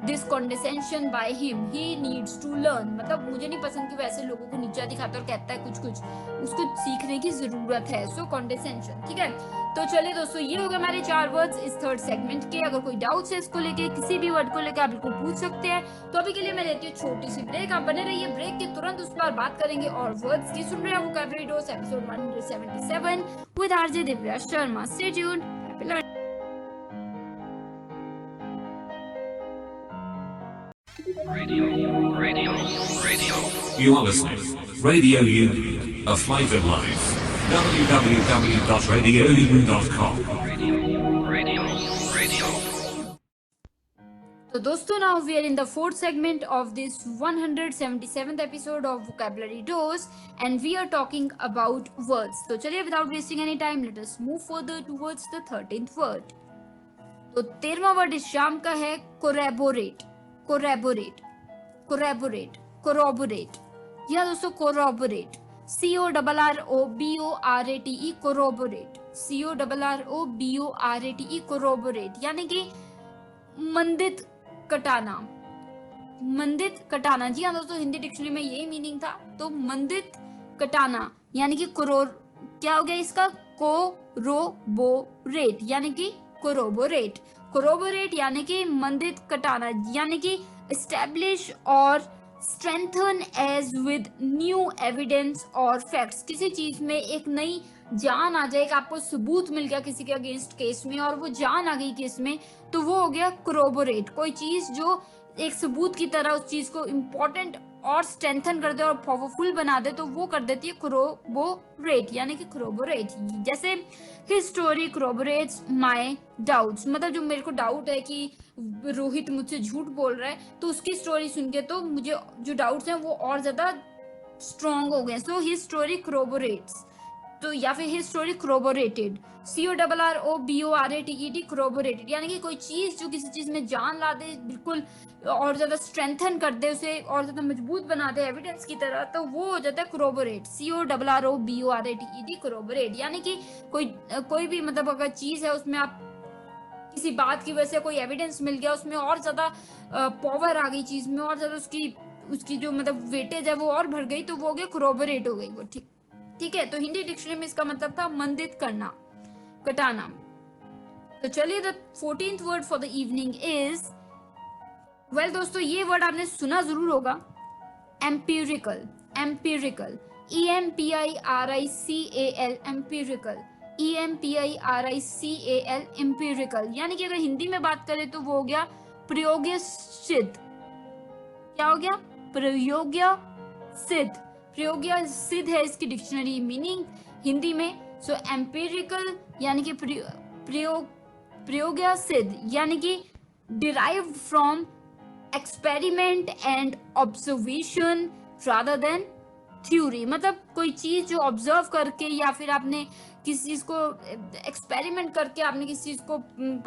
this condescension by him, he needs to learn, मतलब मुझे नहीं पसंद कि वैसे लोगों को नीचा दिखाता और कहता है कुछ कुछ, उसको सीखने की जरूरत है, सो condescension। ठीक है, तो चलिए दोस्तों, ये हो गए हमारे 4 वर्ड्स इस थर्ड सेगमेंट के। अगर कोई डाउट्स है इसको लेके, किसी भी वर्ड को लेकर आप बिल्कुल पूछ सकते हैं। तो अभी के लिए मैं लेती हूँ छोटी सी ब्रेक, आप बने रहिए, ब्रेक के तुरंत उस पर बात करेंगे और वर्ड्स की। सुन रहे हैं vocabulary dose episode 177 with RJ Divya Sharma. Stay tuned, happy learning. You are listening. Radio Union, a flavored life. www.radiounion.com. So दोस्तों, now we are in the fourth segment of this 177th episode of Vocabulary Dose and we are talking about words. तो चलिए without wasting any time, let us move further towards the 13th word. तो 13वां वर्ड इस शाम का है corroborate, corroborate, corroborate, corroborate। या दोस्तों corroborate, CORROBORATE, corroborate, CORROBORATE, corroborate यानी कि मंदित कटाना, मंदित कटाना। जी हाँ दोस्तों, हिंदी डिक्शनरी में यही मीनिंग था। तो मंदित कटाना यानी कि क्या हो गया इसका, कोरोबोरेट यानी कि कोरोबोरेट, कोरोबोरेट यानी कि मंदित कटाना, यानी कि एस्टेब्लिश और strengthen as with new evidence और फैक्ट्स। किसी चीज में एक नई जान आ जाए, आपको सबूत मिल गया किसी के अगेंस्ट केस में और वो जान आ गई केस में, तो वो हो गया कोरोबोरेट। कोई चीज जो एक सबूत की तरह उस चीज को इम्पोर्टेंट और स्ट्रेंथन कर दे और पावरफुल बना दे, तो वो कर देती है कोरोबोरेट यानी कि कोरोबोरेट। जैसे हिज स्टोरी कोरोबोरेट्स माय डाउट्स, मतलब जो मेरे को डाउट है कि रोहित मुझसे झूठ बोल रहा है, तो उसकी स्टोरी सुन के तो मुझे जो डाउट्स हैं वो और ज्यादा स्ट्रॉन्ग हो गए। सो हिज स्टोरी कोरोबोरेट्स, तो या फिर हिज स्टोरी कोरोबोरेटेड, CORROBORATED, कोरोबोरेटेड यानी कि कोई चीज जो किसी चीज में जान ला दे, बिल्कुल और ज्यादा स्ट्रेंथन कर दे, उसे और ज्यादा मजबूत बना दे एविडेंस की तरह, तो वो हो जाता है कोरोबोरेट, CORROBORATED, कोरोबोरेट यानी कि कोई भी मतलब अगर चीज है उसमें आप किसी बात की वजह से कोई एविडेंस मिल गया, उसमें और ज्यादा पावर आ गई चीज में, और ज्यादा उसकी जो मतलब वेटेज है वो और बढ़ गई, तो वो हो गया कोरोबोरेट हो गई वो। ठीक है, तो हिंदी डिक्शनरी में इसका मतलब था मंदित करना, कटाना। तो चलिए the 14th word for the evening is, well दोस्तों ये वर्ड आपने सुना जरूर होगा, empirical, empirical, EMPIRICAL, empirical, EMPIRICAL, empirical यानी कि अगर हिंदी में बात करें तो वो हो गया प्रयोग्य सिद्ध। क्या हो गया, प्रयोग्य सिद्ध, प्रयोग्य सिद्ध है इसकी डिक्शनरी मीनिंग हिंदी में। सो एम्पिरिकल यानी कि प्रयोग्य सिद्ध यानी कि derived from experiment and observation rather than theory, मतलब कोई चीज जो ऑब्जर्व करके या फिर आपने किसी चीज को एक्सपेरिमेंट करके आपने किसी चीज को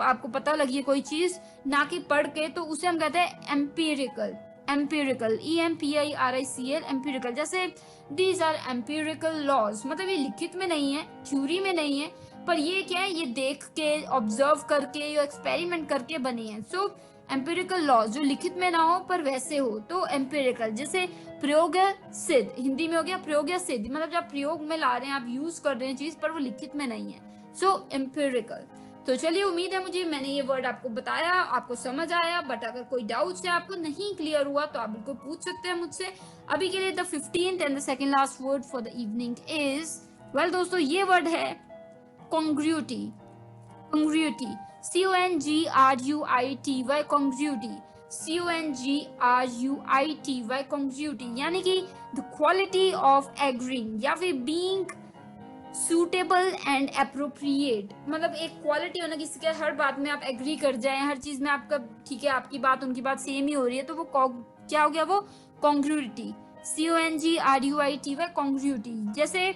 आपको पता लगी है कोई चीज, ना कि पढ़ के, तो उसे हम कहते हैं एम्पिरिकल। Empirical EMPIRICL empirical. जैसे दीज आर एम्पिरिकल लॉज, मतलब ये लिखित में नहीं है, थ्योरी में नहीं है, पर ये क्या है, ये देख के ऑब्जर्व करके या एक्सपेरिमेंट करके बने हैं। सो एम्पिरिकल लॉज जो लिखित में ना हो पर वैसे हो, तो एम्पिरिकल। जैसे प्रयोग सिद्ध, हिंदी में हो गया प्रयोग सिद्ध, मतलब जब प्रयोग में ला रहे हैं, आप यूज कर रहे हैं चीज पर वो लिखित में नहीं है, सो एम्पिरिकल। तो चलिए, उम्मीद है मुझे मैंने ये वर्ड आपको बताया, आपको समझ आया। बट अगर कोई डाउट है, आपको नहीं क्लियर हुआ, तो आप बिल्कुल पूछ सकते हैं मुझसे। अभी के लिए the 15th and the second last word for the evening is, well दोस्तों, ये वर्ड है कॉन्ग्रुइटी। Congruity, CONGRUITY, congruity, CONGRUITY, congruity, यानी कि द क्वालिटी ऑफ एग्रीइंग या फिर बीइंग सूटेबल एंड अप्रोप्रिएट, मतलब एक क्वालिटी होना, किसी के हर बात में आप एग्री कर जाएं, हर चीज में आपका ठीक है, आपकी बात उनकी बात सेम ही हो रही है, तो वो क्या हो गया, वो कॉन्ग्रुइटी। CONGRUITY, कॉन्ग्रुइटी। जैसे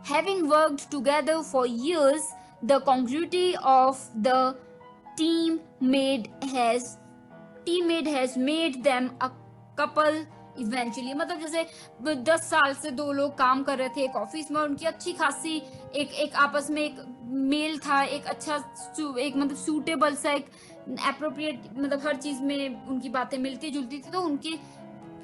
having worked together for years, the congruity of the teammate has made them a couple eventually, मतलब जैसे 10 साल से दो लोग काम कर रहे थे एक ऑफिस में, उनकी अच्छी खासी एक आपस में एक मेल था, एक अच्छा एक मतलब सूटेबल सा, एक एप्रोप्रिएट, मतलब हर चीज में उनकी बातें मिलती जुलती थी, तो उनकी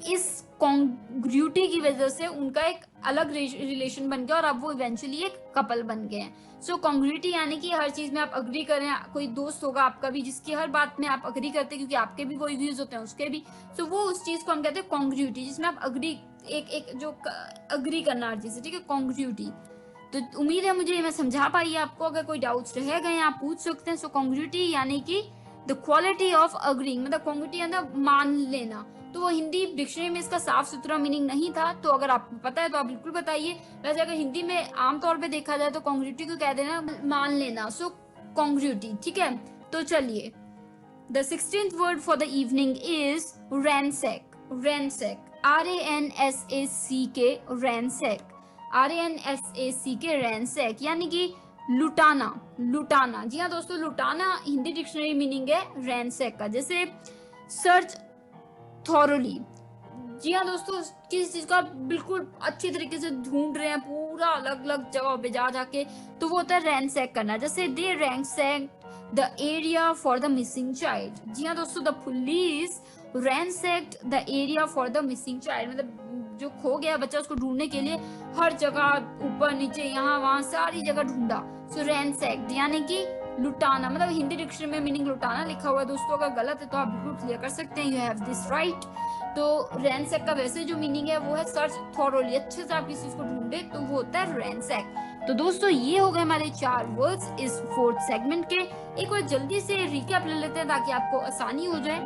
इस कॉन्ग्रुइटी की वजह से उनका एक अलग रिलेशन बन गया और अब वो इवेंचुअली एक कपल बन गए हैं। सो कॉन्ग्रुइटी यानी कि हर चीज में आप अग्री करें, कोई दोस्त होगा आपका भी जिसकी हर बात में आप अग्री करते हैं, क्योंकि आपके भी वही व्यूज होते हैं, उसके भी, सो वो उस चीज को हम कहते हैं कॉन्ग्रुइटी, जिसमें आप अग्री एक जो अग्री करना हर चीज से, ठीक है, कॉन्ग्रुइटी। तो उम्मीद है मुझे मैं समझा पाई आपको। अगर कोई डाउट्स रह गए आप पूछ सकते हैं। सो कॉन्ग्रुइटी यानी कि द क्वालिटी ऑफ अग्रीइंग, मतलब कॉन्ग्रुइटी यानी मान लेना, तो वो हिंदी डिक्शनरी में इसका साफ सुथरा मीनिंग नहीं था, तो अगर आपको पता है तो आप बिल्कुल बताइए। वैसे अगर हिंदी में आमतौर पे देखा जाए तो कॉन्ग्रुइटी को कह देना मान लेना, सो कॉन्ग्रुइटी, ठीक है। तो चलिए, the 16th word for the evening is ransack. Ransack, RANSACK, ransack, RANSACK, ransack, यानी कि लुटाना। लुटाना, जी हाँ दोस्तों, लुटाना हिंदी डिक्शनरी मीनिंग है रैनसैक का। जैसे सर्च थॉरोली, जी हाँ दोस्तों, किसी चीज का बिल्कुल अच्छी तरीके से ढूंढ रहे हैं, पूरा अलग अलग जगह पे जा जाके, तो वो होता है रैनसैक करना। जैसे they ransack the area for the missing child. जी हाँ दोस्तों, the police ransacked the area for the missing child, मतलब जो खो गया बच्चा उसको ढूंढने के लिए हर जगह, ऊपर नीचे यहाँ वहां सारी जगह ढूंढा। सो रैनसैक्ड यानी कि लुटाना, मतलब हिंदी डिक्शनरी में मीनिंग लुटाना लिखा हुआ है दोस्तों। अगर गलत है तो आप बिल्कुल क्लियर कर सकते हैं, यू हैव दिस राइट। तो रैनसैक का वैसे जो मीनिंग है वो है सर्च थॉरोली, अच्छे से आप किसी चीज को ढूंढे, तो वो होता है रैनसैक। तो दोस्तों, ये हो गए हमारे 4 वर्ड्स इस 4th सेगमेंट के। एक बार जल्दी से रिकैप ले लेते हैं ताकि आपको आसानी हो जाए।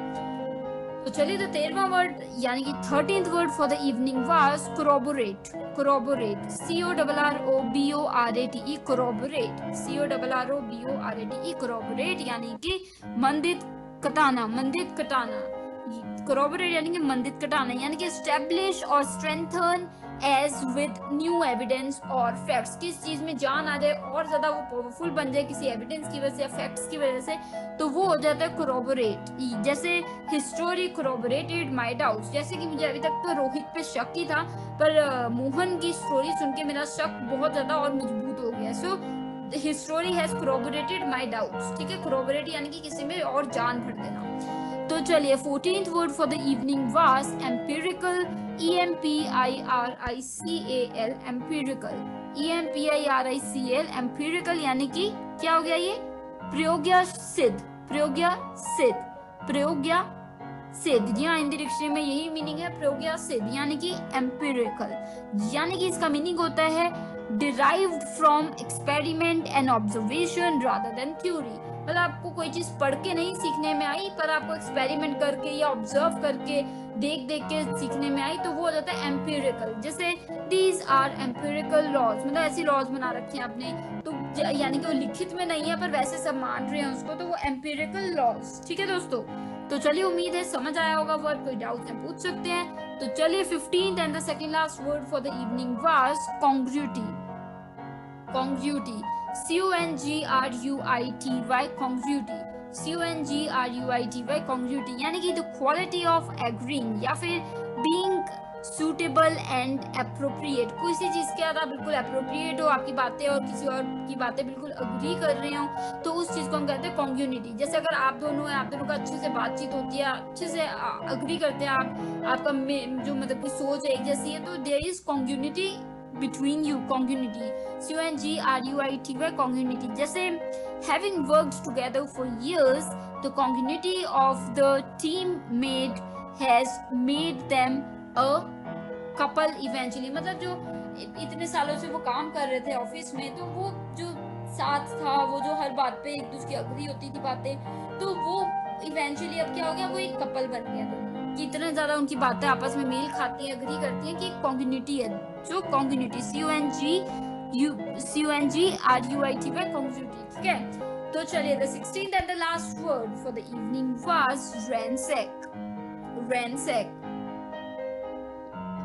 तो चलिए, तो 13वां वर्ड यानी कि 13th word for the evening was corroborate। corroborate, CORROBORATE, corroborate, CORROBORATE, corroborate यानी कि मंदित कटाना। मंदित कटाना, corroborate यानी कि मंदित कटाना, यानी कि establish और strengthen as with new evidence और facts। किस चीज में जान आ जाए और ज्यादा वो पावरफुल बन जाए किसी एविडेंस की वजह से या फैक्ट्स की वजह से, तो वो हो जाता है corroborate। जैसे हिस्टोरी corroborated my doubts, जैसे कि मुझे अभी तक तो रोहित पे शक ही था, पर मोहन की स्टोरी सुन के मेरा शक बहुत ज्यादा और मजबूत हो गया। So history has corroborated my doubts, ठीक है। corroborate यानी कि किसी में और जान भर देना। तो चलिए, 14th word for the evening was empirical, EMPIRICAL, empirical, EMPIRICAL, empirical यानी कि क्या हो गया ये, प्रयोग्य सिद्ध। प्रयोग्य सिद्ध, प्रयोग्य सिद्ध, जी हाँ, हिंदी डिक्शनरी में यही मीनिंग है, प्रयोग्य सिद्ध यानी कि एम्पिरिकल, यानी कि इसका मीनिंग होता है derived from experiment and observation rather than theory. मतलब आपको कोई चीज पढ़ के नहीं सीखने में आई, पर आपको एक्सपेरिमेंट करके या ऑब्जर्व करके देख देख के सीखने में आई, तो वो हो जाता है एम्पिरिकल। जैसे दीज आर एम्पिरिकल लॉज, मतलब ऐसी लॉज बना रखे हैं आपने, तो यानी कि वो लिखित में नहीं है पर वैसे सब मान रहे हैं उसको, तो वो एम्पिरिकल लॉज। ठीक है दोस्तों, तो चलिए उम्मीद है समझ आया होगा वर्ड, कोई डाउट है पूछ सकते हैं। तो चलिए 15th and the second last word for the evening was congruity. Congruity, CONGRUITY, congruity, CONGRUITY, congruity, यानी कि द क्वालिटी ऑफ एग्रीइंग या फिर बीइंग सुटेबल एंड एप्रोप्रिएट। किसी चीज के साथ आप बिल्कुल एप्रोप्रिएट हो, आपकी बातें और किसी और की बातें बिल्कुल अग्री कर रहे हो, तो उस चीज को हम कहते हैं कॉन्ग्रुइटी। जैसे अगर आप दोनों हैं, आप दोनों का अच्छे से बातचीत होती है, अच्छे से अग्री करते हैं आप, आपका जो मतलब की सोच एक जैसी है, तो there is congruity between you, congruity, CONGRUITY, congruity। जैसे having worked together for years, the congruity of the teammate has made them a couple eventually। मतलब जो इतने सालों से वो काम कर रहे थे ऑफिस में, तो वो जो साथ था, वो जो हर बात पे एक दूसरे की अग्री होती थी बातें, तो वो इवेंचुअली अब क्या हो गया, वो एक कपल बन गया। तो कितने ज्यादा उनकी बातें आपस में मेल खाती हैं, अग्री करती हैं कि कॉन्ग्रुइटी है। जो कॉन्ग्रुइटी, CONGRUITY, कॉन्ग्रुइटी। ठीक है, तो चलिए the 16th and the last word for the evening was ransack. Ransack,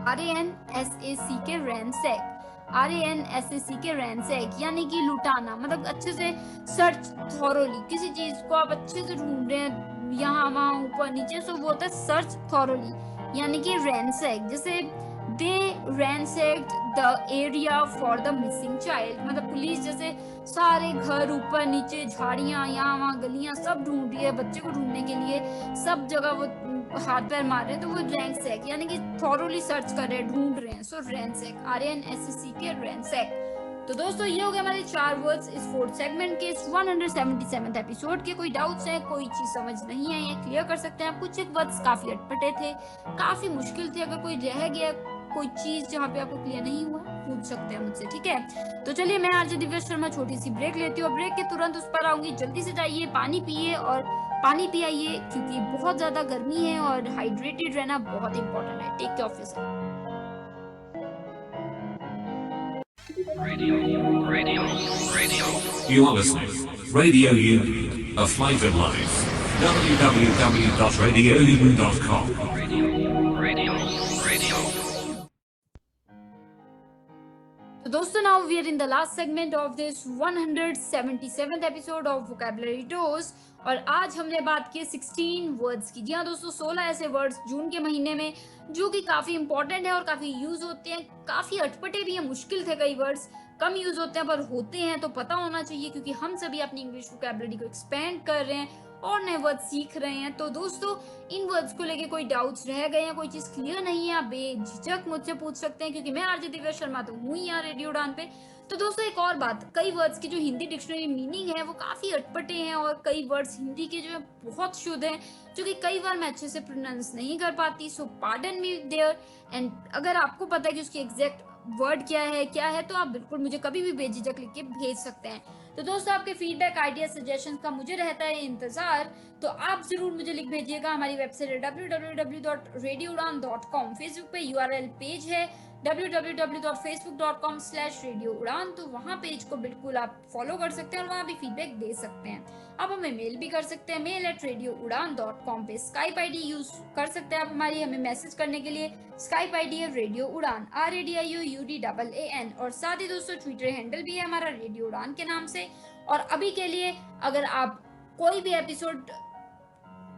RANSACK, ransack, RANSACK, ransack, यानी कि लुटाना। मतलब अच्छे से सर्च थॉरोली, किसी चीज को आप अच्छे से ढूंढ रहे हैं यहाँ वहाँ ऊपर नीचे, सो वो होता है सर्च थॉरोली, यानी कि रैंसैक। जैसे they ransacked the area for the missing child, मतलब पुलिस जैसे सारे घर ऊपर नीचे झाड़ियाँ यहाँ वहाँ गलियाँ सब ढूंढ रही है बच्चे को ढूंढने के लिए, सब जगह वो हाथ पैर मार रहे हैं, तो वो रैंसैक यानी कि थॉरोली सर्च कर रहे हैं, ढूंढ रहे हैं, सो रैंसैक, RANSACK, रैंसैक। तो दोस्तों ये हो गया हमारे 4 वर्ड्स इस 4th सेगमेंट के 177th एपिसोड के। कोई डाउट्स है, कोई चीज समझ नहीं आई है, क्लियर कर सकते हैं आप। कुछ एक वर्ड्स काफी अटपटे थे, काफी मुश्किल थे, अगर कोई रह गया कोई चीज जहाँ पे आपको क्लियर नहीं हुआ, पूछ सकते हैं मुझसे। ठीक है, तो चलिए मैं आरजे दिव्या शर्मा छोटी सी ब्रेक लेती हूँ, ब्रेक के तुरंत उस पर आऊंगी। जल्दी से जाइए, पानी पिए और पानी पियाइए, क्योंकि बहुत ज्यादा गर्मी है और हाइड्रेटेड रहना बहुत इंपॉर्टेंट है। Take care of yourself. You are listening. Radio U, a flavored life. www.radiou.com. तो दोस्तों now we are in the last segment of this 177th episode of Vocabulary Dose, और आज हमने बात की 16 वर्ड्स की। जी हाँ दोस्तों, 16 ऐसे वर्ड्स जून के महीने में जो कि काफी इंपॉर्टेंट है और काफी यूज होते हैं, काफी अटपटे भी हैं, मुश्किल थे कई वर्ड्स, कम यूज होते हैं पर होते हैं, तो पता होना चाहिए, क्योंकि हम सभी अपनी इंग्लिश वोकैबुलरी को एक्सपेंड कर रहे हैं और नए वर्ड सीख रहे हैं। तो दोस्तों इन वर्ड्स को लेके कोई डाउट्स रह गए हैं, कोई चीज क्लियर नहीं है, आप बेझिझक मुझसे पूछ सकते हैं, क्योंकि मैं आरजे दिव्या शर्मा तो हूँ यहाँ रेडियो उड़ान पे। तो दोस्तों एक और बात, कई वर्ड्स की जो हिंदी डिक्शनरी मीनिंग है वो काफी अटपटे हैं, और कई वर्ड्स हिंदी के जो है बहुत शुद्ध हैं, जो कि कई बार मैं अच्छे से प्रोनाउंस नहीं कर पाती, सो पार्डन मी देयर। एंड अगर आपको पता है कि उसकी एग्जैक्ट वर्ड क्या है, तो आप बिल्कुल मुझे कभी भी बेझिझक लिख के भेज सकते हैं। तो दोस्तों आपके फीडबैक, आइडिया, सजेशन का मुझे रहता है इंतजार, तो आप जरूर मुझे लिख भेजिएगा। हमारी वेबसाइट है www.radioudan.com, फेसबुक पे URL पेज है www.facebook.com/radioudan, तो वहाँ पेज को बिल्कुल आप फॉलो कर सकते हैं और वहाँ भी फीडबैक दे सकते हैं। आप हमें मेल भी कर सकते हैं, mail@radioudan.com पे। स्काइप आईडी यूज कर सकते हैं आप हमारी, हमें मैसेज करने के लिए। स्काइप आईडी है रेडियो उड़ान, RADIOUDAAN, और साथ ही दोस्तों ट्विटर हैंडल भी है हमारा रेडियो उड़ान के नाम से। और अभी के लिए अगर आप कोई भी एपिसोड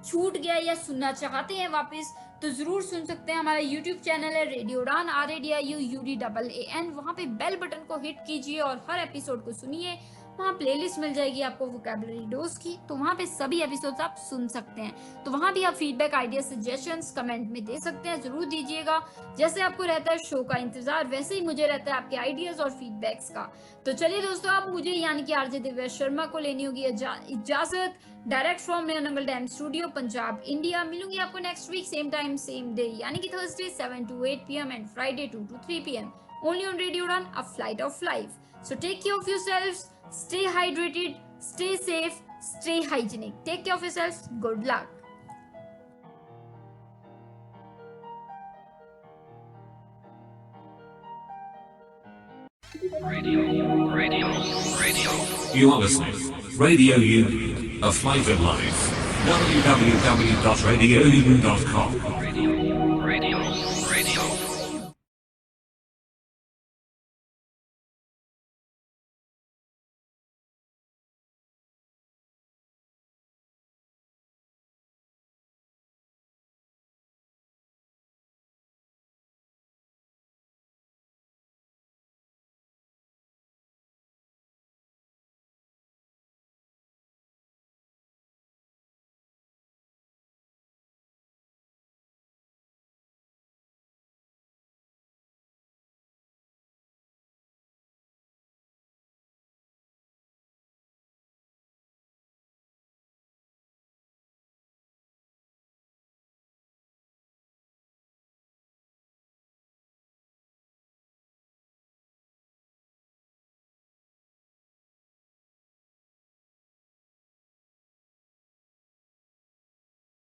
छूट गया या सुनना चाहते हैं वापस, तो जरूर सुन सकते हैं। हमारा यूट्यूब चैनल है रेडियो उड़ान, RADIOUDAAN, वहाँ पे बेल बटन को हिट कीजिए और हर एपिसोड को सुनिए। वहाँ प्लेलिस्ट मिल जाएगी आपको वोकैबुलरी डोज की, तो वहाँ पे सभी एपिसोड्स आप सुन सकते हैं। तो वहाँ भी आप फीडबैक, आइडिया, सजेशंस कमेंट में दे सकते हैं, जरूर दीजिएगा। जैसे आपको रहता है शो का इंतजार, वैसे ही मुझे रहता है आपके आइडियाज और फीडबैक्स का। तो चलिए दोस्तों, आप मुझे यानी कि आरजे दिव्या शर्मा को लेनी होगी इजाजत, direct from Nangal dam studio, Punjab, India. मिलूंगी आपको next week same time same day, यानी कि Thursday 7 to 8 PM and Friday 2 to 3 PM, only on Radio Udan, a flight of life. So take care of yourselves, stay hydrated, stay safe, Stay hygienic. Take care of yourselves. Good luck. You are listening. Radio Union, a flavoured life. www.radiounion.com.